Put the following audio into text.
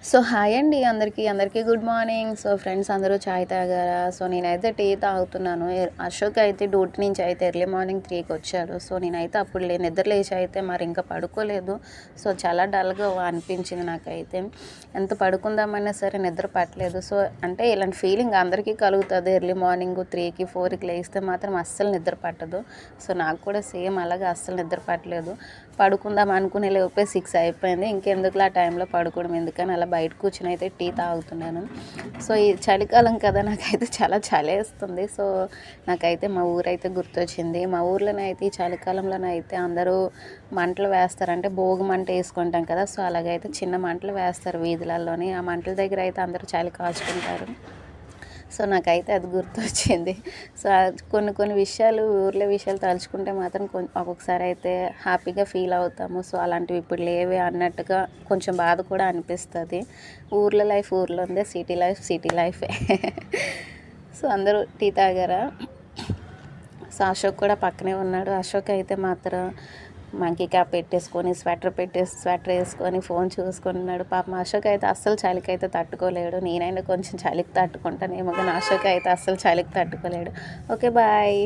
So hi అండి అందరికీ good morning. So friends అందరూ చాయ్ తాగారా? సో నేనైతే టీ తాగుతున్నాను. అశోక్ అయితే డ్యూటీ నుంచి అయితే ఎర్లీ మార్నింగ్ 3కి వచ్చాడు. సో నేనైతే అప్పుడు నిద్ర లేచి అయితే మరి ఇంకా పడుకోలేదు. సో చాలా డల్గా అనిపించింది నాకైతే. ఎంత పడుకుందామన్నా సరే నిద్ర పట్టలేదు. సో అంటే ఇలాంటి ఫీలింగ్ అందరికీ కలుగుతుంది. ఎర్లీ మార్నింగ్ 3కి 4కి లేస్తే మాత్రం అస్సలు నిద్ర పట్టదు. సో నాకు కూడా సేమ్ అలాగే అస్సలు నిద్ర పట్టలేదు. పడుకుందాం అనుకునే లోపే 6 అయిపోయింది. ఇంకెందుకులా ఆ టైంలో పడుకోవడం ఎందుకని అలా బయట కూర్చొని అయితే టీ తాగుతున్నాను. సో ఈ చలికాలం కదా, నాకైతే చాలా చలేస్తుంది. సో నాకైతే మా ఊరైతే గుర్తొచ్చింది. మా ఊర్లోనైతే ఈ చలికాలంలోనైతే అందరూ మంటలు వేస్తారు. అంటే భోగి మంట వేసుకుంటాం కదా, సో అలాగైతే చిన్న మంటలు వేస్తారు వీధులలోని. ఆ మంటల దగ్గర అయితే అందరూ చలి కాచుకుంటారు. సో నాకైతే అది గుర్తొచ్చింది. సో కొన్ని విషయాలు, ఊర్లో విషయాలు తలుచుకుంటే మాత్రం ఒక్కొక్కసారి అయితే హ్యాపీగా ఫీల్ అవుతాము. సో అలాంటివి ఇప్పుడు లేవే అన్నట్టుగా కొంచెం బాధ కూడా అనిపిస్తుంది. ఊర్లో లైఫ్ ఊర్లో ఉంది, సిటీ లైఫ్ సిటీ లైఫే. సో అందరూ టీ తాగారా? సో అశోక్ కూడా పక్కనే ఉన్నాడు. అశోక్ అయితే మాత్రం మంకీ క్యాప్ పెట్టేసుకొని స్వెటర్ వేసుకొని ఫోన్ చూసుకుంటున్నాడు. పాపం అశోక్ అయితే అస్సలు చలికి అయితే తట్టుకోలేడు. నేనైనా కొంచెం చలికి తట్టుకుంటానేమో కానీ అశోక్ అయితే అస్సలు చలికి తట్టుకోలేడు. Okay bye.